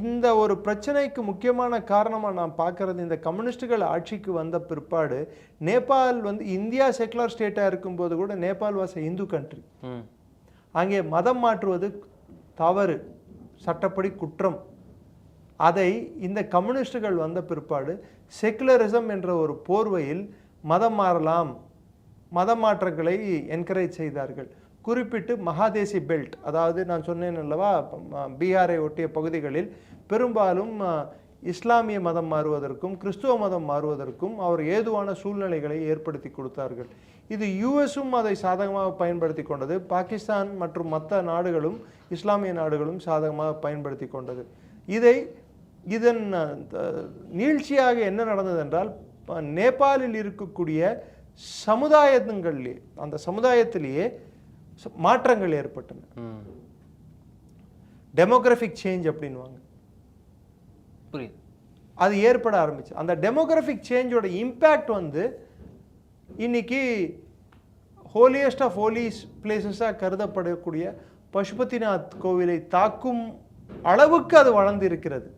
இந்த ஒரு பிரச்சனைக்கு முக்கியமான காரணமாக நான் பார்க்கறது, இந்த கம்யூனிஸ்டுகள் ஆட்சிக்கு வந்த பிற்பாடு நேபாள் இந்தியா செக்குலர் ஸ்டேட்டாக இருக்கும்போது கூட Nepal was a Hindu country. அங்கே மதம் மாற்றுவது தவறு, சட்டப்படி குற்றம். அதை இந்த கம்யூனிஸ்டுகள் வந்த பிற்பாடு செக்குலரிசம் என்ற ஒரு போர்வையில் மதம் மாறலாம், மத மாற்றங்களை என்கரேஜ் செய்தார்கள். குறிப்பிட்டு மகாதேசி பெல்ட், அதாவது நான் சொன்னேன் அல்லவா, பீகாரை ஒட்டிய பகுதிகளில் பெரும்பாலும் இஸ்லாமிய மதம் மாறுவதற்கும் கிறிஸ்துவ மதம் மாறுவதற்கும் அவர் ஏதுவான சூழ்நிலைகளை ஏற்படுத்தி கொடுத்தார்கள். இது யுஎஸும் அதை சாதகமாக பயன்படுத்தி கொண்டது, பாகிஸ்தான் மற்றும் மற்ற நாடுகளும் இஸ்லாமிய நாடுகளும் சாதகமாக பயன்படுத்தி கொண்டது. இதன் நீட்சியாக என்ன நடந்தது என்றால், நேபாளில் இருக்கக்கூடிய சமுதாயங்களிலே, அந்த சமுதாயத்திலேயே மாற்றங்கள் ஏற்பட்டன. டெமோகிராஃபிக் சேஞ்ச் அப்படின்வாங்க, புரியுது, அது ஏற்பட ஆரம்பிச்சு. அந்த டெமோகிராஃபிக் சேஞ்சோட இம்பேக்ட் இன்னைக்கு ஹோலியஸ்ட் ஆஃப் ஹோலிஸ் பிளேசஸாக கருதப்படக்கூடிய பசுபதிநாத் கோவிலை தாக்கும் அளவுக்கு அது வளர்ந்து இருக்கிறது.